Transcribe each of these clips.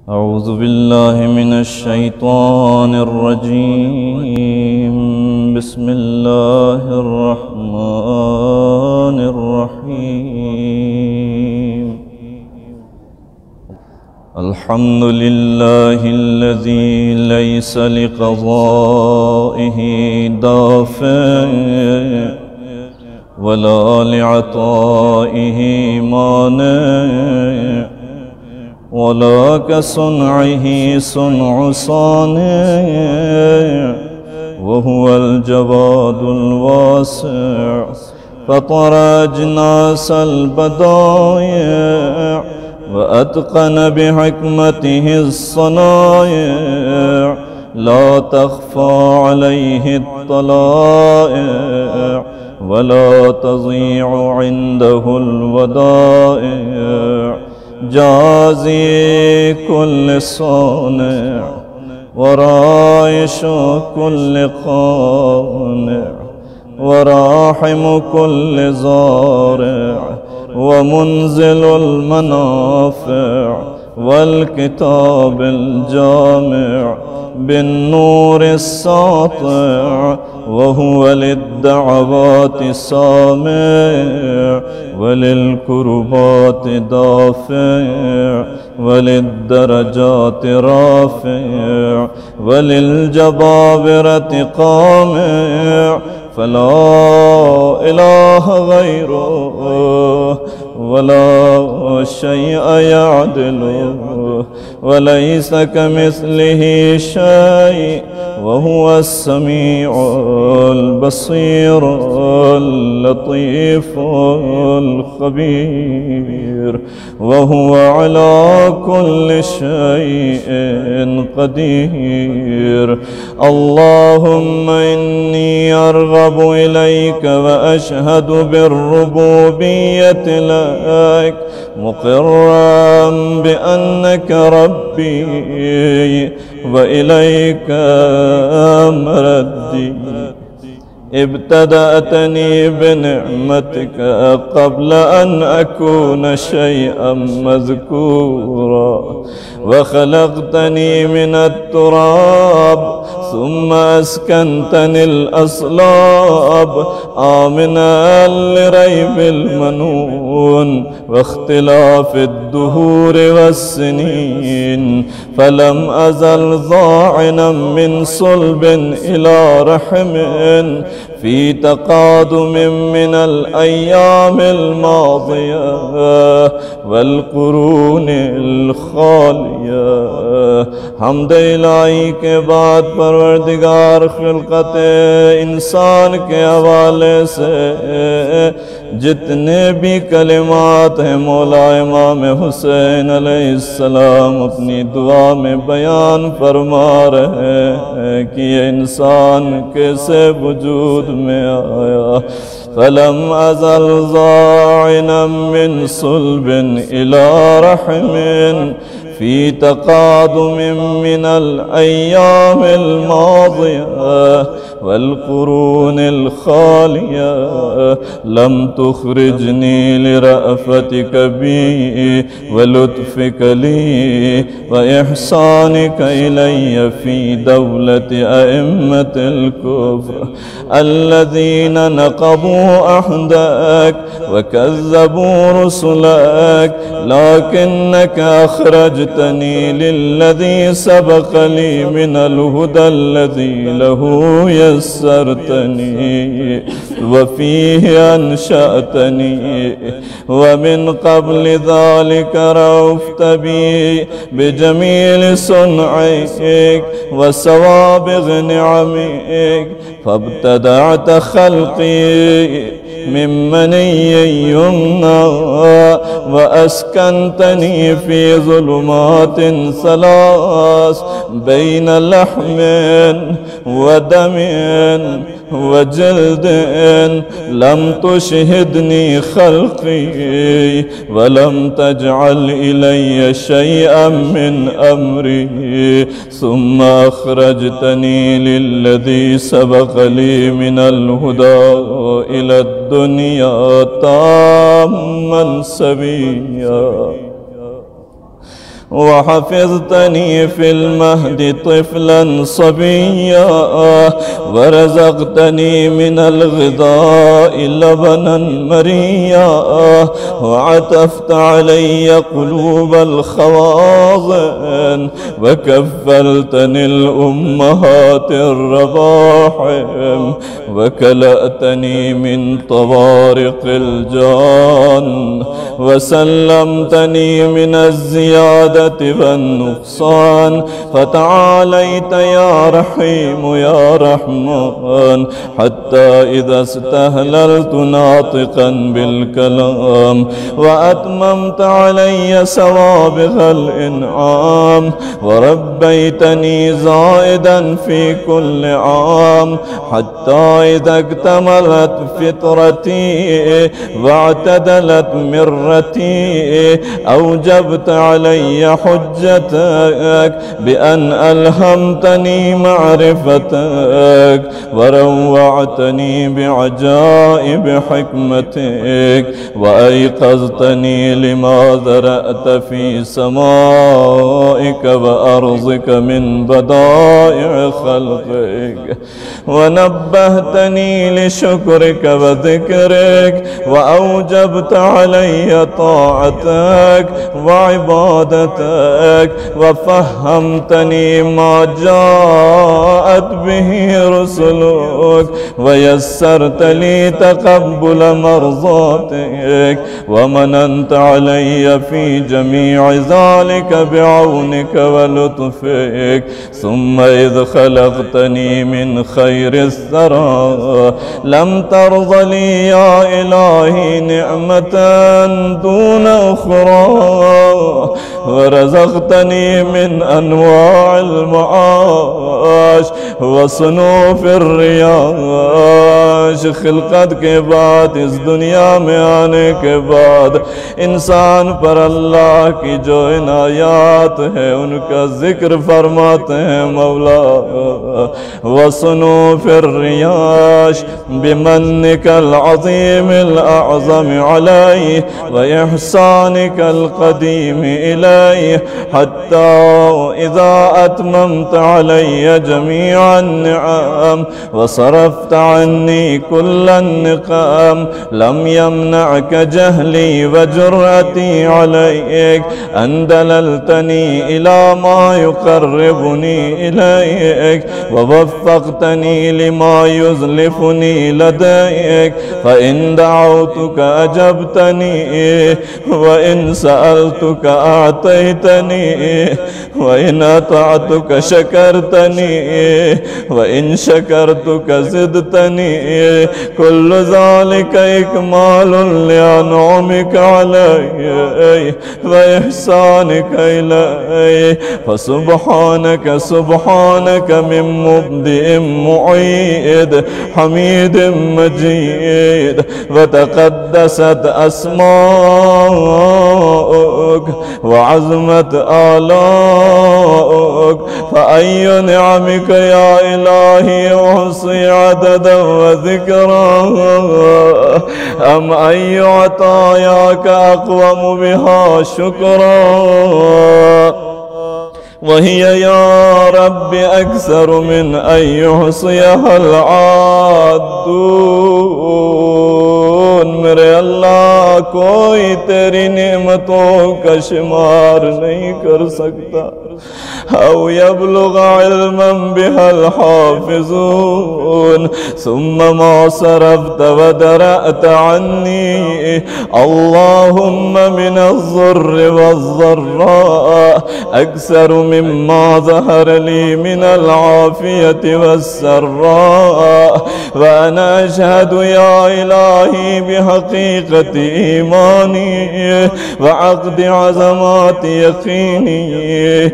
أعوذ بالله من الشيطان الرجيم. بسم الله الرحمن الرحيم. الحمد لله الذي ليس لقضائه دافع ولا لعطائه مانع، ولا كصنعه صنع صانع، وهو الجواد الواسع. فطر أجناس البضائع وأتقن بحكمته الصنائع، لا تخفى عليه الطلائع ولا تضيع عنده الودائع. جازي كل صانع ورائش كل قانع، وراحم كل زارع، ومنزل المنافع، والكتاب الجامع، بالنور الساطع، وهو للدعوات سامع، وللكربات دافع، وللدرجات رافع، وللجبابرة قامع. فلا إله غيره ولا شيء يعدله، وليس كمثله شيء، وهو السميع البصير اللطيف الخبير، وهو على كل شيء قدير. اللهم إني أرغب إليك وأشهد بالربوبية لك، مقرا بأنك ربي وإليك مردي. ابتدأتني بنعمتك قبل أن أكون شيئا مذكورا، وخلقتني من التراب ثم أسكنتني الأصلاب، آمنا لريب المنون واختلاف الدهور والسنين، فلم أزل ضاعنا من صلب إلى رحم، في تقادم من الأيام الماضية والقرون الخالية. حمد الہی کے بعد پروردگار خلقت انسان کے حوالے سے جتنے بھی کلمات ہیں مولا امام حسین علیہ السلام اپنی دعا میں بیان فرما رہے ہیں کہ یہ انسان کیسے وجود میں آیا. فلم أزل ضاعنا من صلب إلى رحم، في تقادم من الأيام الماضية والقرون الخالية. لم تخرجني لرأفتك بي ولطفك لي وإحسانك إلي في دولة أئمة الكفر الذين نقضوا عهدك وكذبوا رسلك، لكنك أخرجتني للذي سبق لي من الهدى الذي له يسرتني وفيه أنشأتني، ومن قبل ذلك رأفت بي بجميل صنعك وسوابغ نعمك، فابتدعت خلقي من مني يمنى، وأسكنتني في ظلمات ثلاث بين لحم ودم وجلد. لم تشهدني خلقي ولم تجعل إلي شيئا من أمري، ثم أخرجتني للذي سبق لي من الهدى إلى الدنيا تاما سبيا. وحفظتني في المهد طفلا صبيا ورزقتني من الغذاء لبنا مريا وعطفت علي قلوب الخواضن وكفلتني الأمهات الرضاحم وكلأتني من طوارق الجان وسلمتني من الزيادة والنقصان فتعاليت يا رحيم يا رحمن حتى إذا استهللت ناطقا بالكلام وأتممت علي سوابغ الإنعام وربيتني زائدا في كل عام حتى إذا اكتملت فطرتي واعتدلت مرتي أوجبت علي حجتك بأن ألهمتني معرفتك وروعتني بعجائب حكمتك وأيقظتني لما ذرأت في سمائك وأرضك من بدائع خلقك ونبهتني لشكرك وذكرك وأوجبت علي طاعتك وعبادتك وفهمتني ما جاءت به رسلك ويسرت لي تقبل مرضاتك ومننت علي في جميع ذلك بعونك ولطفك ثم إذ خلقتني من خير الثرى لم ترض لي يا إلهي نعمة دون أخرى ورزقتني من أنواع المعاش وصنوف الرياش خلقت के बाद इस दुनिया में आने के बाद इंसान पर अल्लाह की जो इनायात है उनका जिक्र फरमाते हैं मौला वसनूफ الرياش بمنك العظيم الأعظم علي وإحسانك القديم إلي حتى إذا أتممت علي جميع النعم وصرفت عني كل النقام لم يمنعك جهلي وجرأتي عليك أن دللتني إلى ما يقربني إليك ووفقتني لما يزلفني لديك فإن دعوتك أجبتني وإن سألتك أعطيتني وإن أطعتك شكرتني وإن شكرتك زدتني كل ذلك إكمال لأنعمك علي وإحسانك إلي فسبحانك سبحانك من مبدئ معيد حميد مجيد وتقدست أسماؤك وعظمت آلاؤك فأي نعمك يا إلهي أحصي عددا وذكرا أم أي عطاياك أقوم بها شكرا وهي يا رب أكثر من أن يحصيها العادون मेरे अल्लाह कोई तेरी नेमतों का शुमार नहीं कर सकता أو يبلغ علما بها الحافظون ثم ما صرفت ودرأت عني اللهم من الضر والضراء أكثر مما ظهر لي من العافية والسراء وأنا أشهد يا إلهي بحقيقة إيماني وعقد عظمات يقيني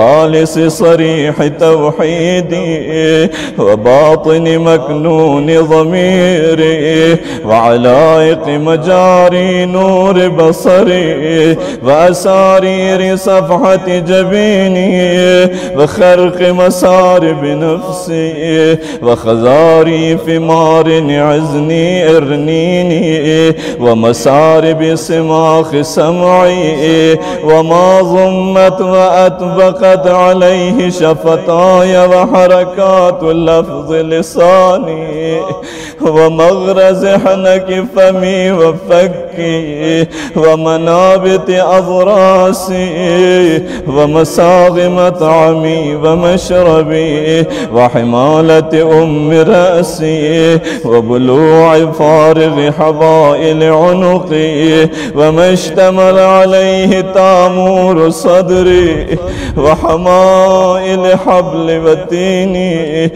خالص صريح توحيدي وباطن مكنون ضميري وعلائق مجاري نور بصري وأسارير صفحة جبيني وخرق مسارب نفسي وخزاريف مار عزني إرنيني ومسارب سماخ سمعي وما ضمت وأطبقت عليه شفتاي وحركات لفظ لساني ومغرز حنك فمي وفكي ومنابت أضراسي ومساغ مطعمي ومشربي وحمالة أم رأسي وبلوع فارغ حبائل عنقي وما اشتمل عليه تامور صدري وحمائل حبل وتيني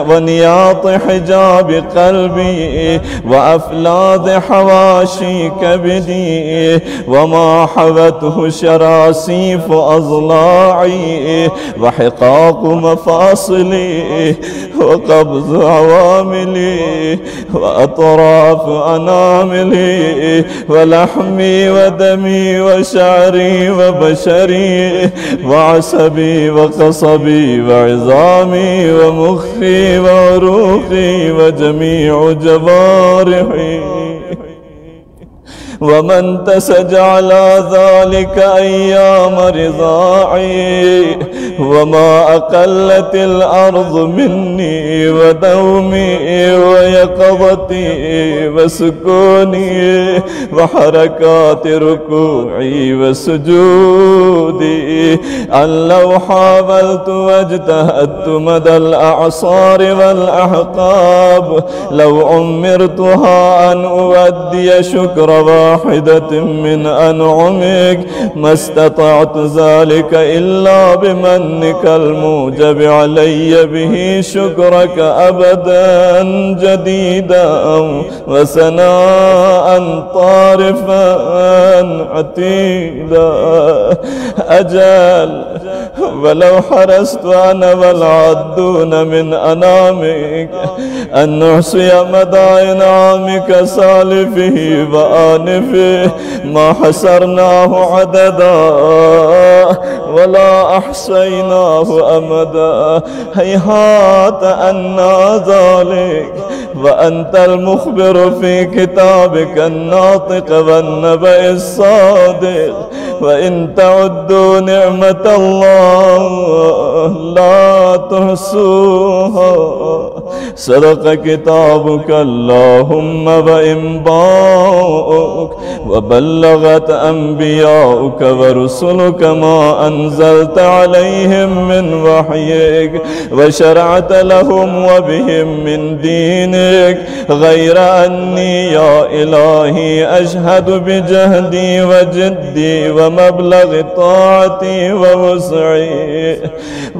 ونياط حجاب قلبي وأفلاذ حواشي كبدي وما حوته شراسيف أضلاعي وحقاق مفاصلي وقبض عواملي وأطراف أناملي ولحمي ودمي وشعري وبشري وعصبي وقصبي وعظامي ومخي وعروقي وجميع جوارحي ومن تسج على ذلك أيام رضاعي وما أقلت الأرض مني ودومي ويقظتي وسكوني وحركات ركوعي وسجودي أن لو حاولت واجتهدت مدى الأعصار والأحقاب لو عمرتها أن أودي شكر واحدة من أنعمك ما استطعت ذلك إلا بمنك الموجب علي به شكرك أبدا جديدا وثناء طارفا عتيدا أجل ولو حرصت أنا والعدون من أنامك أن نحصي مدى إنعامك سالفه وآنفه ما حسرناه عددا ولا أحصيناه أمدا هيهات أنا ذلك وأنت المخبر في كتابك الناطق والنبأ الصادق وإن تعدوا نعمة الله لا تحصوها صدق كتابك اللهم وإنباؤك وبلغت أنبياؤك ورسلك ما أنزلت عليهم من وحيك وشرعت لهم وبهم من دينك غير أني يا إلهي أشهد بجهدي وجدي ومبلغ طاعتي ووسعي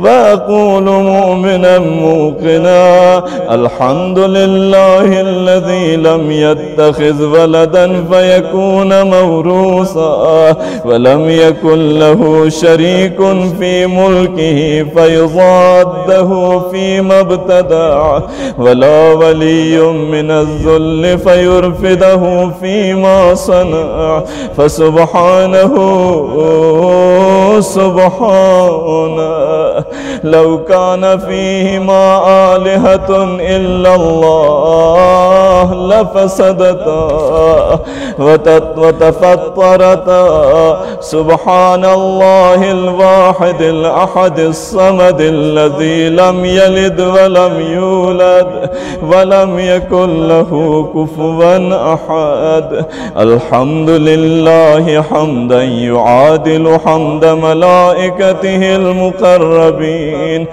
وأقول مؤمنا موقنا الحمد لله الذي لم يتخذ ولدا فيكون موروثا ولم يكن له شريك في ملكه فيضاده فيما ابتدع ولا ولي من الذل فيرفده فيما صنع فسبحانه سبحانه لو كان فيهما آلهة إلا الله لفسدتا وتفطرتا سبحان الله الواحد الأحد الصمد الذي لم يلد ولم يولد ولم يكن له كفوا أحد الحمد لله حمدا يعادل حمد ملائكته المقربين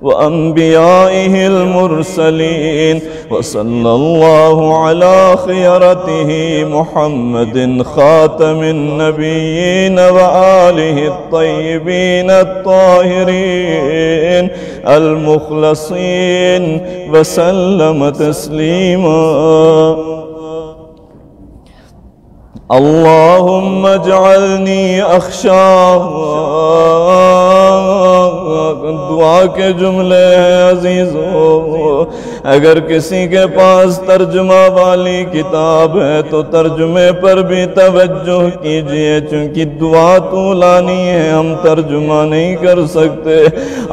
وأنبيائه المرسلين وصلى الله على خيرته محمد خاتم النبيين وآله الطيبين الطاهرين المخلصين وسلم تسليما اللهم اجعلني अख्शाक। दुआ के जुमले हैं अजीजों, अगर किसी के पास तर्जुमा वाली किताब है तो तर्जुमे पर भी तवज्जो कीजिए, चूंकि दुआ तूलानी है, हम तर्जुमा नहीं कर सकते।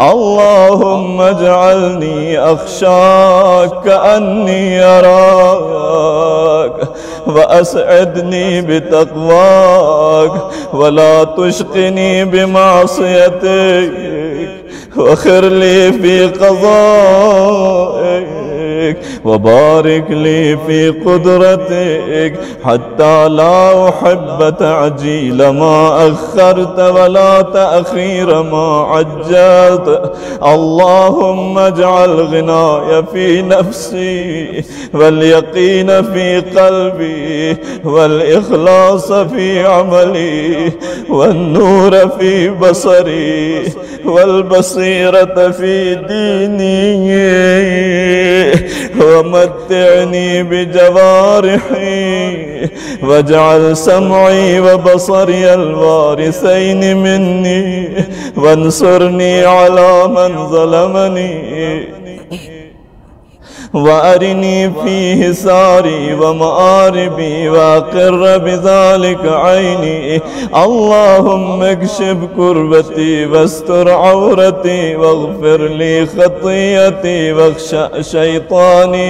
अल्लाहुम्मा जअलनी अख्शाक कअन्नी अराक व असअदनी बितक़वाक वला तुश्क़िनी बिमासियतिक वखिर ली फी क़ज़ाइक वबारिक ली फी क़ुदरतिक हत्ता ला उहिब्ब तअजील मा अख़रत वला तअख़ीर मा अज्जलत। अल्लाहुम्मा अजअल ग़िनाय फी नफ्सी वल यक़ीन फी क़ल्बी वल इख़लास फी अमली वन नूर फी बसरी वल बसीरत फी दीनी वमत्तिअनी बिजवारिही वजअल समई व बसरी अलवारिसैन मिन्नी वंसुरनी अला मन ज़लमनी वअरिनी फीहि सारी व मारिबी वअक़िर बिज़ालिक ऐनी। अल्लाहुम्मा अक्शिफ कुर्बती वस्तुर औरती वग़फ़िर ली ख़तीयती वख़्शअ शैतानी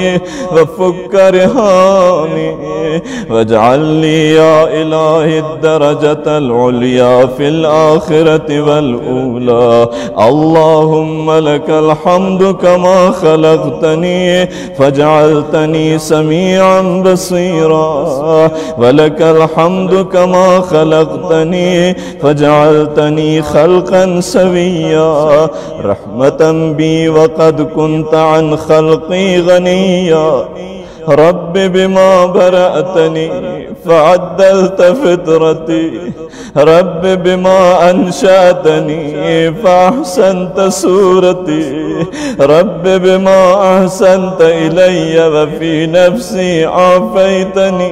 वफ़ुक्क रिहानी वजअल ली या इलाही दरजतल उलिया फ़िल आख़िरति वल ऊला। अल्लाहुम्मा लकल हम्दु कमा ख़लक़तनी फजअलतनी समीअन बसीरा वलकल हम्दु कमा खलक़तनी फजअलतनी खल्क़न सविय्या रहमतन बी वक़द कुन्त अन खल्क़ी गनिय्या। रब्बि बिमा बरअतनी फ़अद्दलत फ़ितरती रब्बि बिमा अंशअतनी फ़अहसनत सूरती रब्बि बिमा अहसनत इलय्य वफ़ी नफ़्सी आफ़ैतनी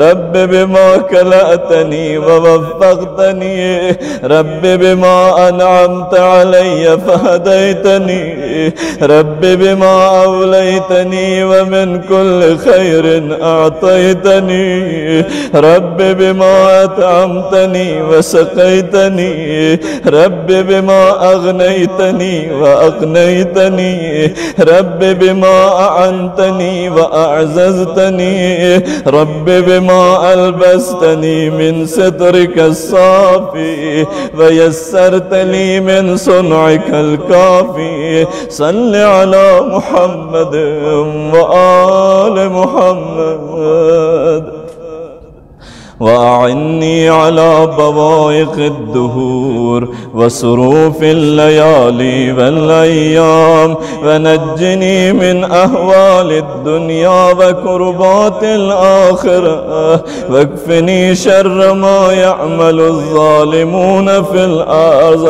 रब्बि बिमा कलअतनी ववफ़्फ़क़तनी रब्बि बिमा अनअमत अलय्य फ़हदैतनी रब्बि बिमा अवलैतनी वमिन कुल्ल खैरिन अअतैतनी रब्बि बिमा अतअमतनी वसक़ैतनी रब्बि बिमा अग़नैतनी व अग़नैतनी रब्बि बिमा अअनतनी व अअज़ज़तनी रब्बि बिमा अलबस्तनी मिन सित्रिका अस्साफ़ी व यस्सरत ली मिन सुनइकल काफ़ी। सल्लि अला मुहम्मद व आल मुहम्मद वअइन्नी अला बवाइक़ अद्दुहूर वसुरूफ़ अल्लयाली वल्अय्याम वनज्जिनी मिन अहवाल अद्दुनिया वकुरबात अल-आख़िरा वक्फ़िनी शर्र मा यअमलु अज़्ज़ालिमून फ़िल अर्ज़।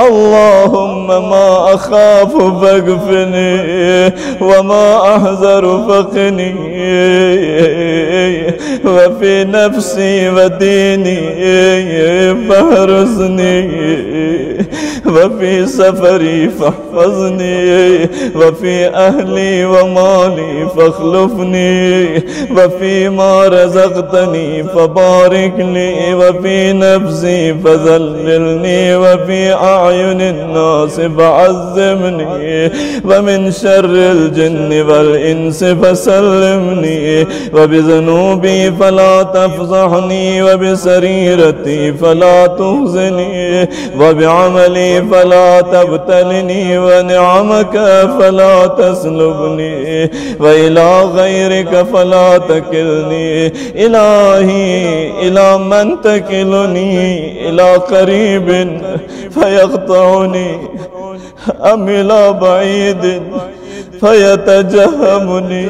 अल्लाहुम्मा मा अख़ाफ़ु फ़ग़फ़िरनी वमा अहज़रु फ़क़िनी वफ़ी नफ़्सी वदीनी फ़हरुज़नी वफ़ी सफ़री फ़हफ़ज़नी वफ़ी अहली व माली फ़ख़्लुफ़नी वफ़ी मा रज़क़तनी फ़बारिक ली वफ़ी नफ़्सी फ़ज़ल्लिलनी वफ़ी अअयुनिन नास फ़अज़्ज़िमनी वमिन शर्रिल जिन्नि वल इंसि फ़सल्लिमनी वबिज़ुनूबी फ़ला तफ़ज़हनी वबिसरीरती फ़ला तुख़ज़नी वबिअमली फ़ला तब्तलिनी वनिअमक फ़ला तस्लुबनी वइला गैरिक फ़ला तकिलनी। इलाही इला मन तकिलनी इला क़रीबिन फ़यक़तउनी अम इला बईदिन फ़यतजहमुनी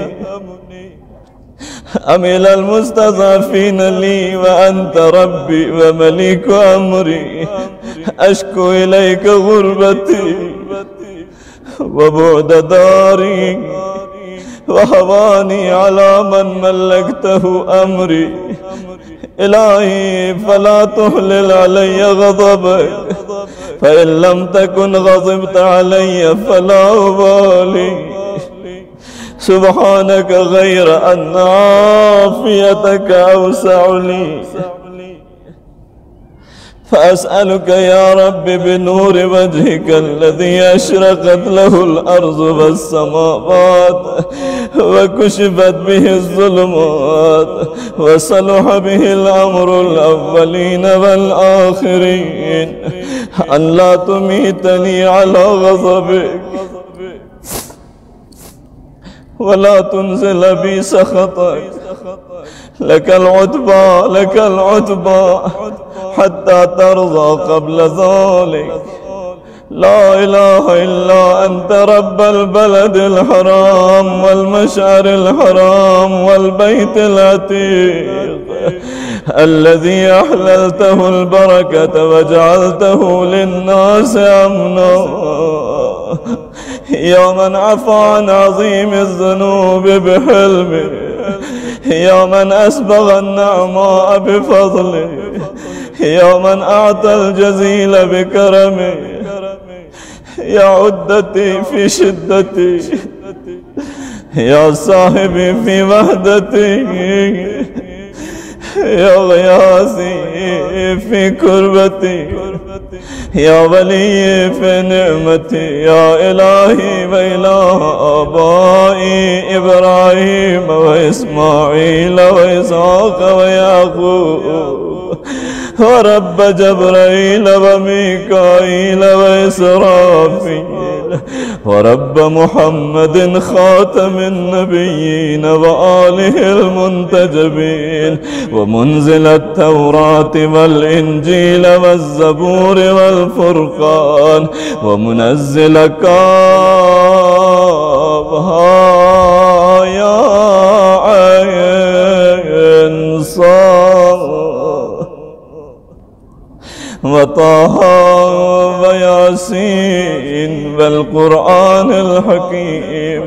अम इलल मुस्तज़अफ़ीन ली व अंत रब्बी व मलिक अमरी अश्कु इलैक गुर्बती व बुअद दारी व हवानी अला मन मल्लकतहु अमरी إلهي فلا تهلل علي غضبك، فإن لم تكن غضبت علي فلا أبالي. سبحانك غير أن عافيتك أوسع لي، فأسألك يا رب بنور وجهك الذي أشرقت له الأرض والسماوات وكشفت به الظلمات وصلح به الأمر الأولين والآخرين، أن لا تميتني على غضبك ولا تنزل بي سخطك. لك العتبى لك العتبى حتى ترضى قبل ذلك. لا إله إلا أنت رب البلد الحرام والمشعر الحرام والبيت العتيق الذي أحللته البركة وجعلته للناس أمنا. يا من عفى عن عظيم الذنوب بحلمه، يا من أسبغ النعماء بفضله، يا من أعطى الجزيل بكرمه، يا عدتي في شدتي، يا صاحبي في وحدتي، يا غياثي في كربتي، يا ولي في نعمتي، يا إلهي وإله آبائي إبراهيم وإسماعيل وإسحاق ويعقوب، ورب جبرائيل وميكائيل وإسرافيل، ورب محمد خاتم النبيين وآله المنتجبين، ومنزل التوراة والإنجيل والزبور والفرقان، ومنزل كافها يا عين صاد وطه وياسين والقرآن الحكيم.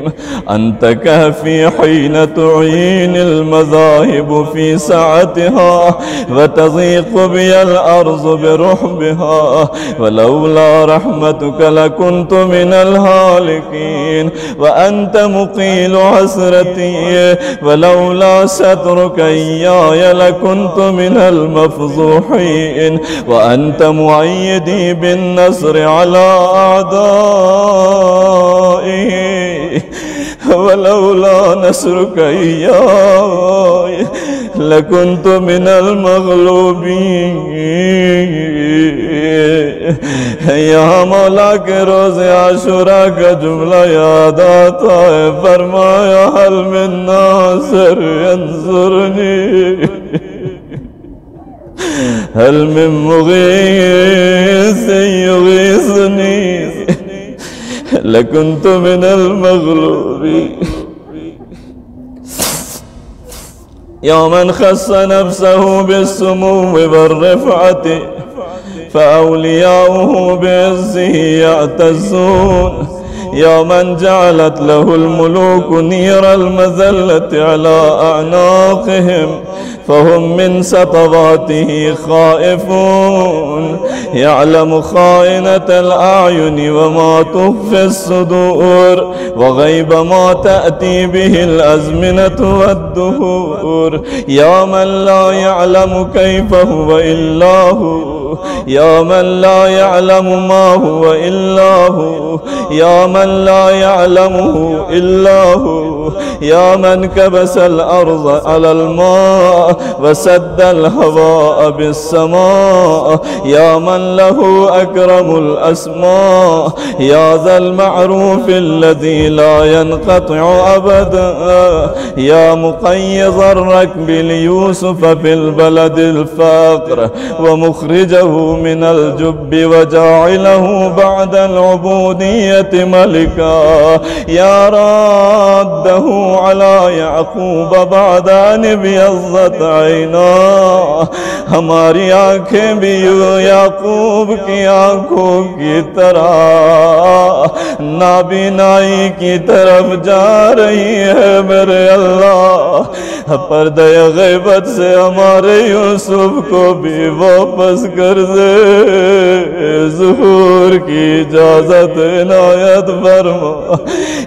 أنت كافي حين تعين المذاهب في سعتها وتضيق بي الأرض برحبها، ولولا رحمتك لكنت من الهالكين، وأنت مقيل حسرتي، ولولا سترك إياي لكنت من المفضوحين، وأنت مؤيدي بالنصر على أعدائي، ولولا نصرك إياي لكنت من المغلوبين. یا مولا کے روز عاشورا کا جملہ یاد آتا ہے، فرمایا هل من ناصر ينصرني، هل من مغيث يغيثني، لكنت من المغلوبين. يا من خص نفسه بالسمو والرفعة فأولياؤه بعزه يعتزون، يا من جعلت له الملوك نير المذلة على أعناقهم فهم من سطواته خائفون، يعلم خائنة الأعين وما تخفي الصدور، وغيب ما تأتي به الأزمنة والدهور. يا من لا يعلم كيف هو إلا هو، يا من لا يعلم ما هو إلا هو، يا من لا يعلمه إلا هو، يا من كبس الأرض على الماء وسد الهواء بالسماء، يا من له أكرم الأسماء، يا ذا المعروف الذي لا ينقطع أبدا، يا مقيض الركب ليوسف في البلد الفاقر ومخرجه أخرجه من الجب وجعله بعد العبودية ملكا يا راده على يعقوب بعد أن ابيضت عيناه ہماری آنکھیں بھی یعقوب کی آنکھوں کی طرح نابینائی کی طرف جا رہی ہے میرے اللہ پردہ غیبت سے ہمارے یوسف کو بھی واپس کر دے ظہور کی اجازت عنایت فرما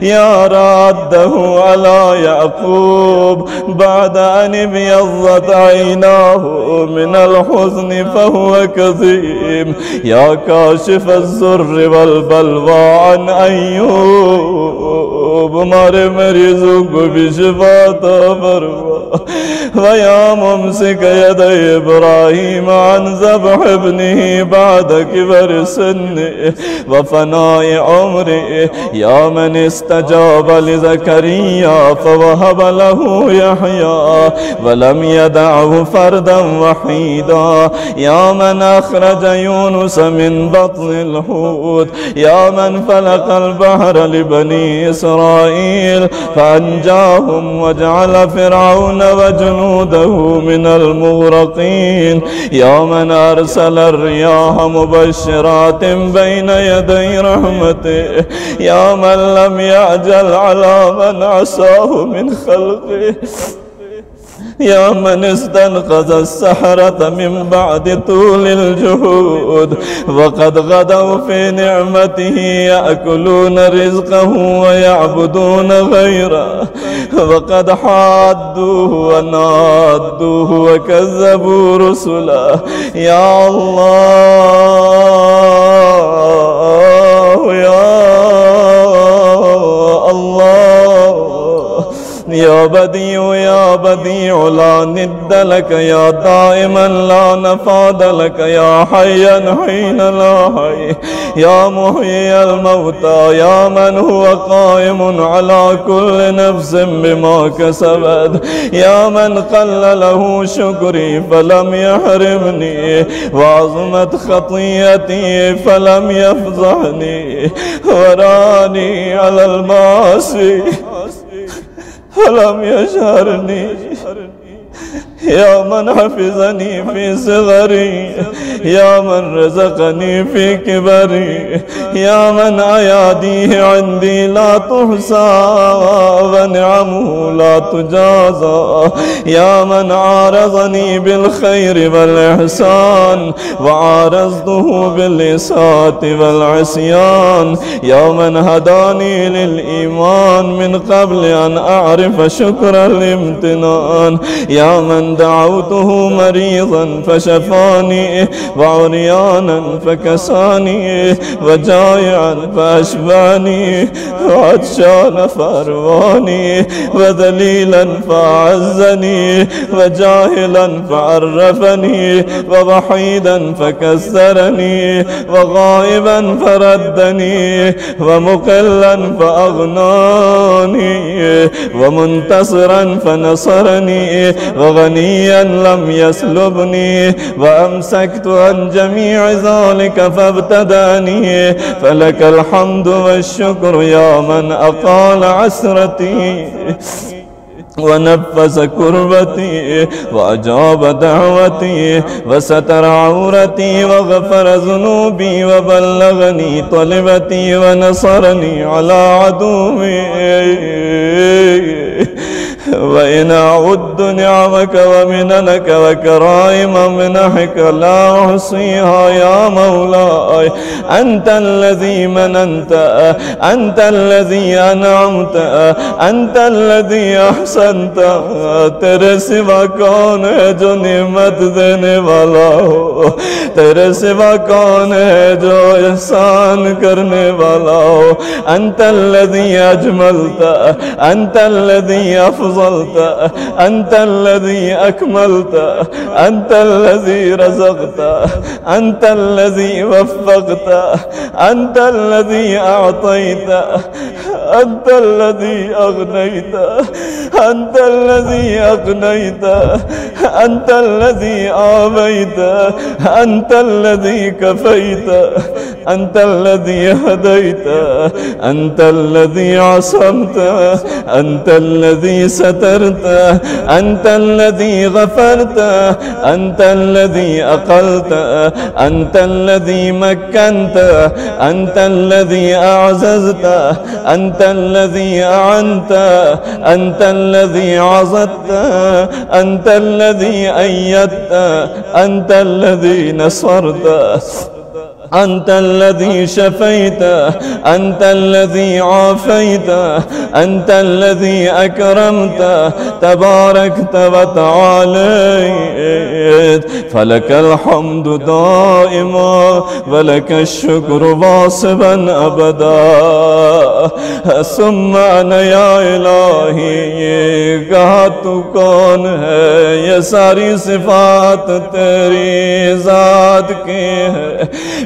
یا رادہ علی یعقوب بعد ان ابیضت عیناہ من الحزن فهو كظيم يا كاشف الضر والبلوى عن أيوب ہمارے مریضوں کو بھی شفا عطا فرما ويا ممسك يد إبراهيم عن ذبح ابنه بعد كبر سنه وفناء عمره يا من استجاب لزكريا فوهب له يحيى ولم يدعه فردا وحيدا يا من أخرج يونس من بطن الحوت يا من فلق البحر لبني إسرائيل فأنجاهم وجعل فرعون وجنوده من المغرقين يا من أرسل الرياح مبشرات بين يدي رحمته يا من لم يعجل على من عصاه من خلقه يا من استنقذ السحرة من بعد طول الجهود وقد غدوا في نعمته يأكلون رزقه ويعبدون غيره وقد حادوه ونادوه وكذبوا رسله يا الله يا يا بديع لا ند لك يا دائما لا نفاد لك يا حيا حين لا حي يا محيي الموتى يا من هو قائم على كل نفس بما كسبت يا من قل له شكري فلم يحرمني وعظمت خطيئتي فلم يفضحني وراني على المعاصي فلم يشهرني يا من حفظني في صغري يا من رزقني في كبري يا من أياديه عندي لا تحصى ونعمه لا تجازى يا من عارضني بالخير والإحسان وعارضته بالإساءة والعصيان يا من هداني للإيمان من قبل أن أعرف شكر الامتنان يا من دعوته مريضا فشفاني وعريانا فكساني وجائعا فأشباني وعطشانا فأرواني وذليلا فأعزني وجاهلا فعرفني ووحيدا فكسرني وغائبا فردني ومقلا فأغناني ومنتصرا فنصرني وغنيا لم يسلبني وأمسكت عن جميع ذلك فابتداني فلك الحمد والشكر يا من أقال عسرتي ونفس كربتي وأجاب دعوتي وستر عورتي وغفر ذنوبي وبلغني طلبتي ونصرني على عدوي وإن أعد نعمك ومننك وكرائم منحك لا أحصيها يا مولاي أنت الذي مننت أنت الذي أنعمت أنت الذي أحسنت تیرے سوا کون ہے جو نعمت دینے والا ہو تیرے سوا کون ہے جو احسان کرنے والا ہو أنت الذي أجملت أنت الذي أفضلت أنت الذي أكملت أنت الذي رزقت أنت الذي وفقت أنت الذي أعطيت أنت الذي أغنيت، أنت الذي أغنيت، أنت الذي آويت، أنت الذي كفيت، أنت الذي هديت، أنت الذي عصمت، أنت الذي سترت، أنت الذي غفرت، أنت الذي أقلت، أنت الذي مكنت، أنت الذي أعززت، أنت الذي أعنت، أنت الذي عضدت، أنت الذي أيدت، أنت الذي نصرت، أنت الذي شفيت، أنت الذي عافيت، أنت الذي أكرمت، تباركت وتعاليت، فلك الحمد دائما ولك الشكر واصبا أبدا. ثم أنا يا إلهی کہا تو کون ہے، یہ ساری صفات تیری ذات کی ہے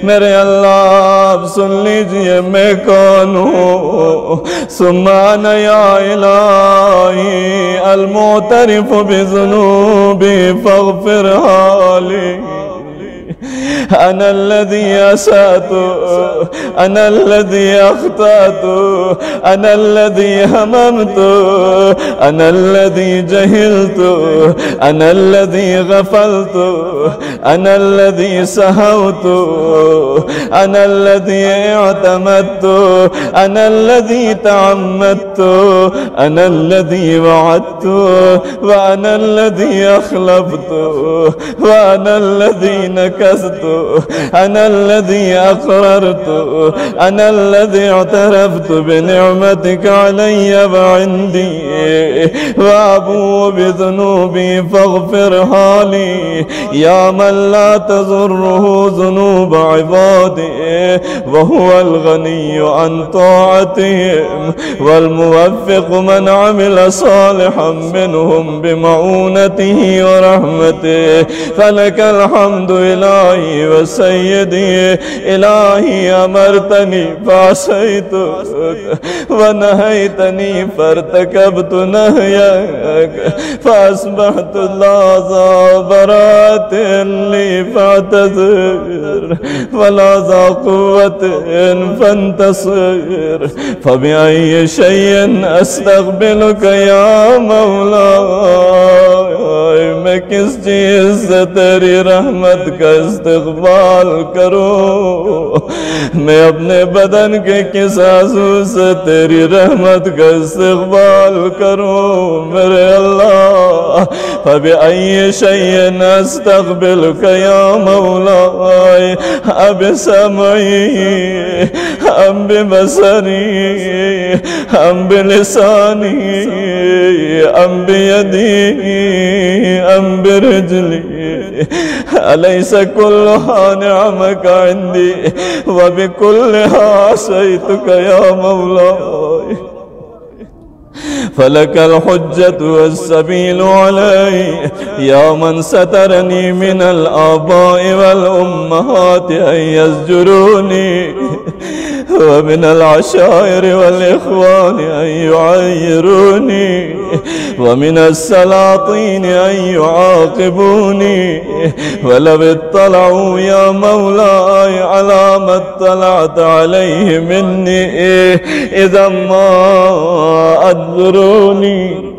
میرے اللہ، آپ سن لیجئے میں کون ہوں. ثم أنا يا إلهی المعترف بذنوبی فاغفرها لي. أنا الذي أسأت، أنا الذي أخطأت، أنا الذي هممت، أنا الذي جهلت، أنا الذي غفلت، أنا الذي سهوت، أنا الذي اعتمدت، أنا الذي تعمدت، أنا الذي وعدت، وأنا الذي أخلفت، وأنا الذي نكست، أنا الذي أقررت، أنا الذي اعترفت بنعمتك علي وعندي، وأبوء بذنوبي فاغفرها لي. يا من لا تضره ذنوب عباده وهو الغني عن طاعتهم، والموفق من عمل صالحا منهم بمعونته ورحمته، فلك الحمد إلهي وسيدي. إلهي أمرتني فعصيتك، ونهيتني فارتكبت نهيك، فأصبحت لا ذا براءة لي فاعتذر، ولا ذا قوة فانتصر. فبأي شيء أستقبلك يا مولاي، میں کس چیز سے تیری رحمت کا استقبال کروں، میں اپنے بدن کے کس عضو سے تیری رحمت کا استقبال کروں میرے اللہ. فبأي شيء أستقبلك يا مولاي، أبسمعي أم ببصري أم بلساني أم بيدي أم برجلي، أليس كلها نعمك عندي وبكلها عصيتك يا مولاي. فلك الحجة والسبيل علي، يا من سترني من الآباء والأمهات أن يزجروني، ومن العشائر والإخوان أن يعيروني، ومن السلاطين أن يعاقبوني. ولو اطلعوا يا مولاي على ما اطلعت عليه مني إذا ما أدبروني،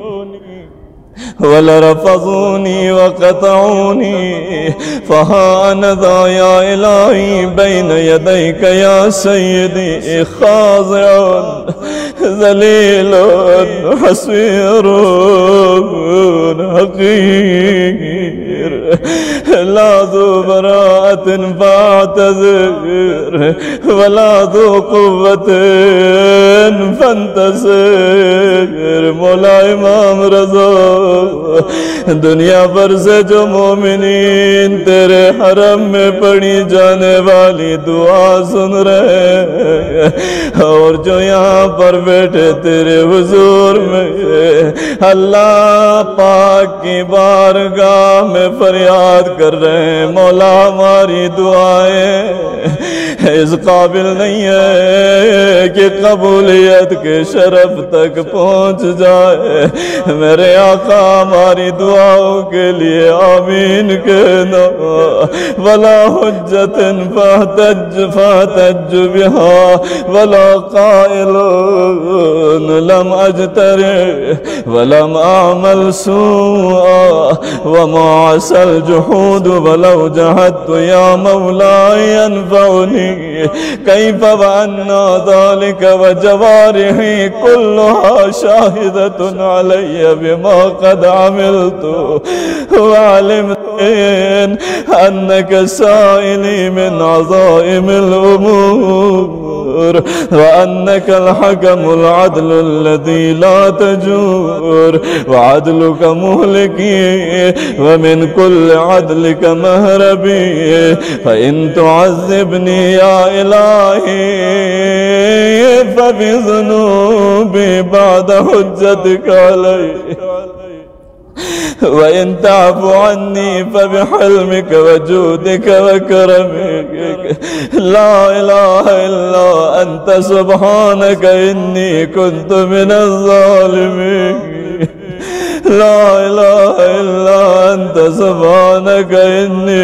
ولرفضوني وقطعوني. فها أنا ذا يا إلهي بين يديك يا سيدي، خاضع ذليل حسير حقير، لا ذو براءة فاعتذر، ولا ذو قوة فانتصر. مولا امام رضا दुनिया भर से जो मोमिनीन तेरे हरम में पढ़ी जाने वाली दुआ सुन रहे और जो यहाँ पर बैठे तेरे हुजूर में अल्लाह पाक की बारगाह में फरियाद कर रहे हैं, मौला हमारी दुआएं इस काबिल नहीं है कि कबूलियत के शरफ तक पहुँच जाए। मेरे आका हमारी दुआओं के लिए आमीन कहना। वला हुज्जतन फहतज बिहा वला काइलुन लम अजतरे वलम आमल सूआ वमा असल जुहूद वलौ जहदतु या मौलाई अनफउनी कैफ वअन्ना ज़ालिक व जवारिही कुल्लुहा शाहिदतुन अलैया बिमा क़द अमिलतु व अलिमतु अन्नका साइली मिन अज़ाइमिल उमूर व अन्नकल हकमुल अदलुल लज़ी ला तजूर व अदलुका मुहलिकी व मिन कुल्लि अदलिका महरबी फ़इन तुअज़्ज़िबनी या इलाही फ़बिज़ुनूबी बाद हुज्जतिका अलैहि व इन ताफ़ु अन्नी फ़बिहल्मिक व जूदिक व करमिक ला इलाहा इल्ला अंत सुब्हानक इन्नी कुन्तु मिनज़ ज़ालिमीन ला इलाहा इल्ला अंत सुब्हानक इन्नी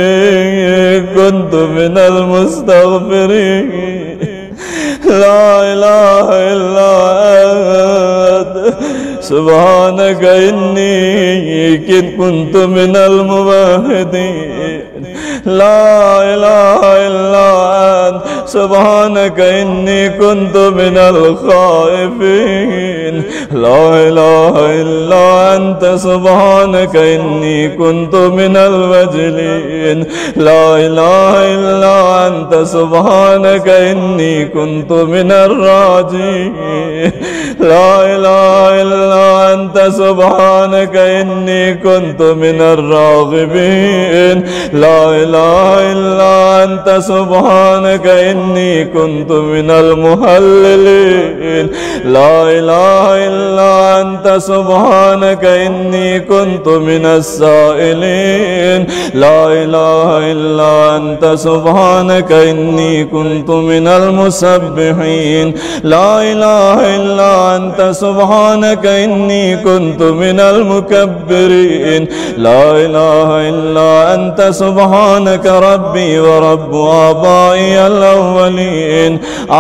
कुन्तु मिनल मुस्तग़फ़िरीन ला इलाहा इल्ला सुब्हानक इन्नी कुन्तु मिनल मुवहिदीन ला इलाहा इल्ला सुब्हानक इन्नी कुन्तु मिनल खाइफीन ला इलाहा इल्ला अंत सुब्हानक इन्नी कुन्तु मिनल वजिलीन ला इलाहा इल्ला अंत सुब्हानक इन्नी कुन्तु मिनर राजीन ला इलाहा इल्ला अंत सुब्हानक इन्नी कुन्तु मिनर रागिबीन ला इलाहा इल्ला अंत सुब्हानक इन्नी कुन्तु मिनल मुहल्लिलीन ला इलाहा इल्ला अंत सुब्हानक इन्नी कुन्तु मिनस साइलीन ला इलाहा इल्ला अंत सुब्हानक इन्नी कुन्तु मिनल मुसब्बिहीन ला इलाहा इल्ला अंत सुब्हानक इन्नी कुन्तु मिनल मुकब्बिरीन ला इलाहा इल्ला अंत सुब्हानक रब्बी व रब्बु आबाई अल अव्वलीन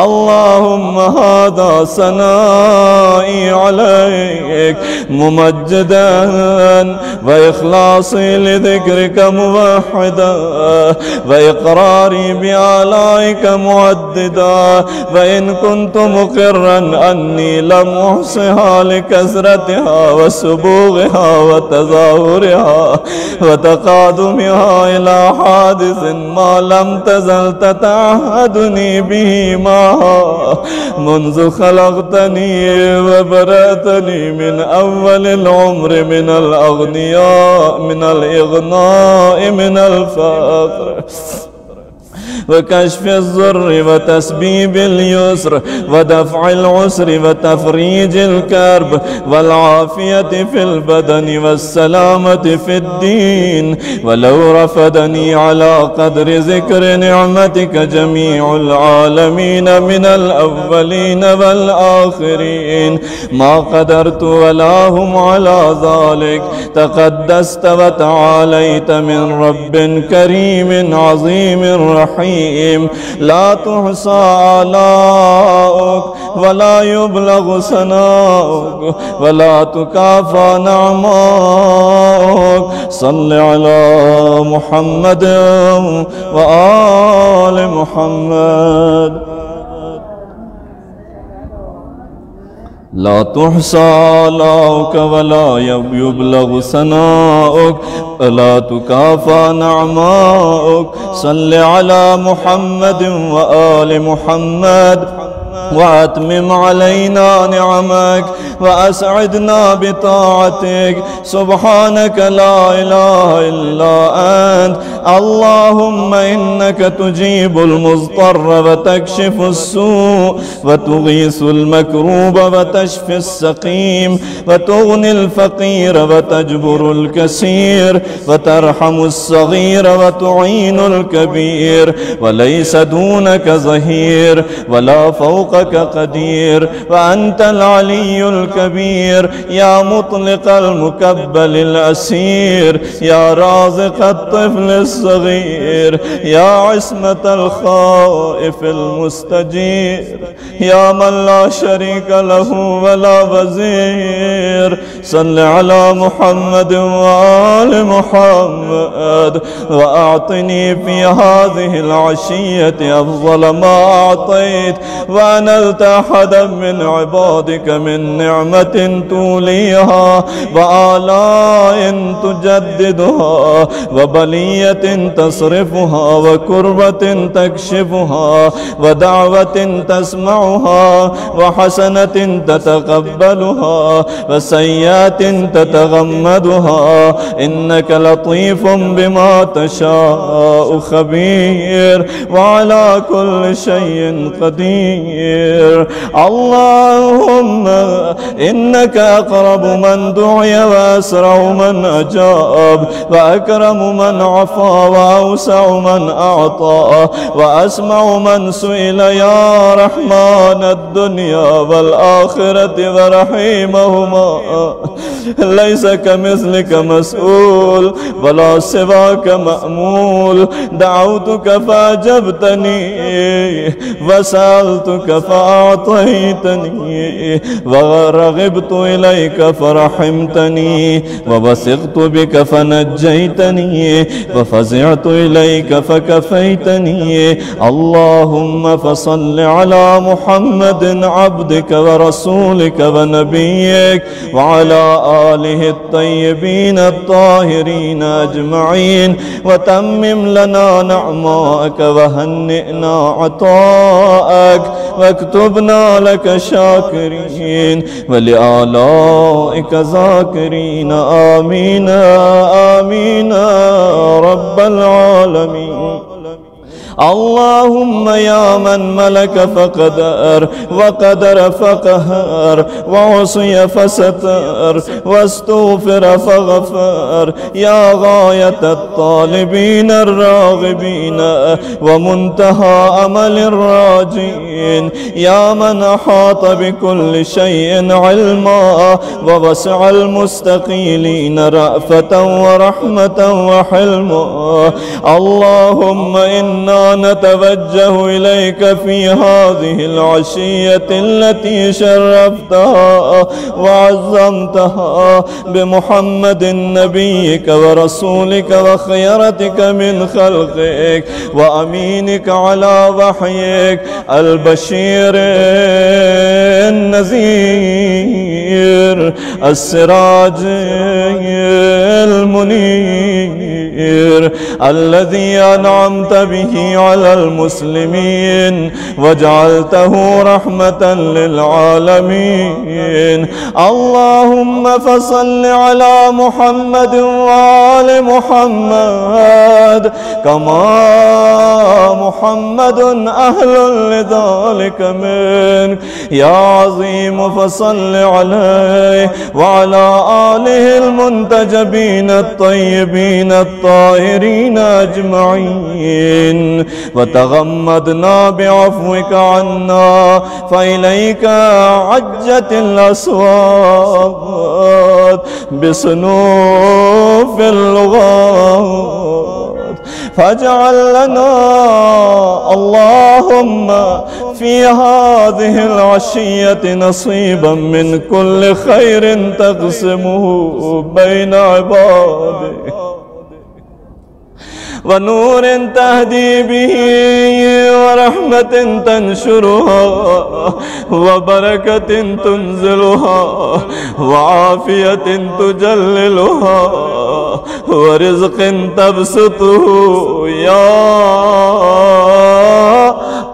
अल्लाहुम्मा हादा सनाई अलैक मुमज्जदन व इखलासी लिज़िक्रिका मुवहिदा व इक़रारी बिआलाइका मुअद्दिदा व इन कुन्तु मुक़िर्रन अन्नी लम उहसिहा लिकसरतिहा व सुबूग़िहा व तज़ाहुरिहा व तक़ादुमिहा इला हादिसिन मा लम तज़ल ततअहदुनी बिही माहा मुन्ज़ु खलक़तनी व बरअतनी मिन अव्वलिल उम्र मिनल अग़निया मिनल इग़नाइ मिनल फ़क़्र वकश्फ ज़ुर्र व तस्बीब युस्र व दफ़अल उसर व तफ़रीज कर्ब वल आफ़ियत फ़िल बदन व सलामत फ़िद्दीन वलौ रफ़दनी अला क़द्र ज़िक्र निअमतिक जमीउल आलमीन मिनल अव्वलीन वल आख़िरीन मा क़दरतु वला हुम अला ज़ालिक तक़द्दस्त व तआलैत मिन रब्बिन करीमिन अज़ीमिर रहीम ला तुहसा आलाउक वला युबलगु सनाउक वला तुकाफा नअमाउक सल्लि अला मुहम्मद व आल मुहम्मद ला तुहसा आलाउक वला युबलगु सनाउक वला तुकाफा नअमाउक सल्लि अला मुहम्मद व आल मुहम्मद وأتمم علينا نعمك وأسعدنا بطاعتك. سبحانك لا إله إلا أنت. اللهم إنك تجيب المضطر وتكشف السوء وتغيث المكروب وتشفي السقيم وتغني الفقير وتجبر الكسير وترحم الصغير وتعين الكبير، وليس دونك ظهير ولا فوقك قدير، وأنت العلي الكبير. يا مطلق المكبل الأسير، يا رازق الطفل الصغير، يا عصمة الخائف المستجير، يا من لا شريك له ولا وزير. صل على محمد وآل محمد، وأعطني في هذه العشية أفضل ما أعطيت، وأنلت أحدا من عبادك من نعمة توليها وآلاء تجددها وبلية تصرفها وكربة تكشفها ودعوة تسمعها وحسنة تتقبلها وسيئات تتغمدها. إنك لطيف بما تشاء خبير، وعلى كل شيء قدير. اللهم إنك أقرب من دعي وأسرع من أجاب وأكرم من عفا وأوسع من أعطى وأسمع من سئل. يا رحمن الدنيا والآخرة ورحيمهما، ليس كمثلك مسؤول ولا سواك مأمول. دعوتك فأجبتني وسألتك فأعطيتني ورغبت إليك فرحمتني ووثقت بك فنجيتني وفزعت إليك فكفيتني. اللهم فصل على محمد عبدك ورسولك ونبيك وعلى آله الطيبين الطاهرين أجمعين، وتمم لنا نعماءك وهنئنا عطاءك واكتبنا لك شاكرين ولآلائك ذاكرين. آمين آمين رب العالمين. اللهم يا من ملك فقدر وقدر فقهر وعصي فستر واستغفر فغفر، يا غاية الطالبين الراغبين ومنتهى أمل الراجين، يا من أحاط بكل شيء علما ووسع المستقيلين رأفة ورحمة وحلما. اللهم إنا نتوجه إليك في هذه العشية التي شرفتها وعظمتها بمحمد نبيك ورسولك وخيرتك من خلقك وأمينك على وحيك، البشير النذير السراج المنير الذي أنعمت به على المسلمين وجعلته رحمة للعالمين. اللهم فصل على محمد وآل محمد كما محمد أهل لذلك منك يا عظيم. فصل عليه وعلى آله المنتجبين الطيبين الطاهرين أجمعين، وتغمدنا بعفوك عنا، فإليك عجت الأصوات بصنوف اللغات، فاجعل لنا اللهم في هذه العشية نصيبا من كل خير تقسمه بين عبادك، ونور تهدي به ورحمة تنشرها وبركة تنزلها وعافية تجللها ورزق تبسطه يا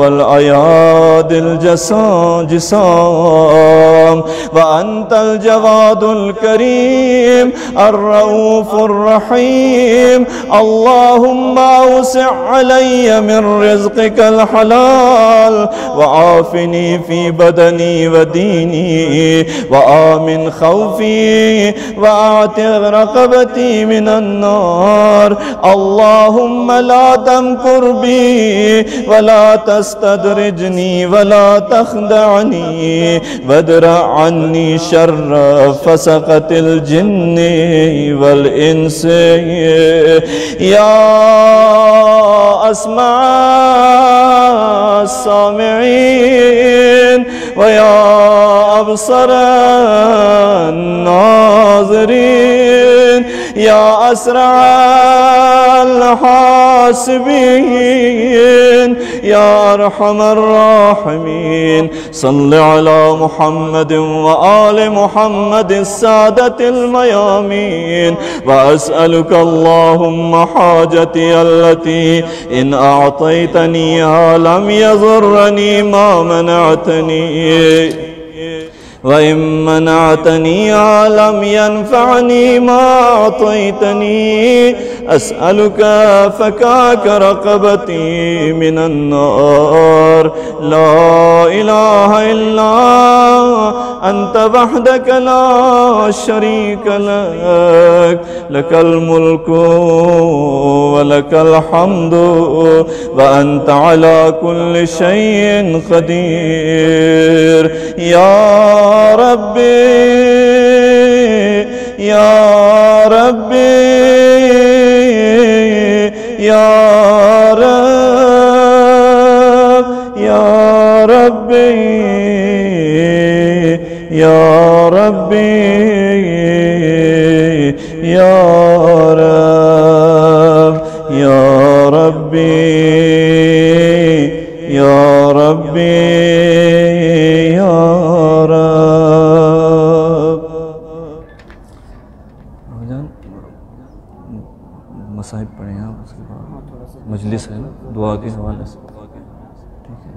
والأياد الجسام وأنت الجواد الكريم الرؤوف الرحيم. اللهم أوسع علي من رزقك الحلال وعافني في بدني وديني وآمن خوفي وأعتق رقبتي من النار. اللهم لا تمكر بي ولا تستدرجني ولا تخدعني وادرع عني شر فسقة الجن والإنس. يا أسمع السامعين ويا أبصر الناظرين يا أسرع الحاسبين يا أرحم الراحمين. صل على محمد وآل محمد السادة الميامين. وأسألك اللهم حاجتي التي إن أعطيتنيها لم يضرني ما منعتني وإن منعتنيها لم ينفعني ما أعطيتني. أسألك فكاك رقبتي من النار. لا إله إلا أنت وحدك لا شريك لك. لك الملك ولك الحمد وأنت على كل شيء قدير. يا ربي يا ربي يا رب يا ربي يا ربي يا رب يا ربي يا ربي يا رب. मसाहिब पढ़े हैं, उसके बाद मजलिस है ना दुआ के हवाले से, ठीक है।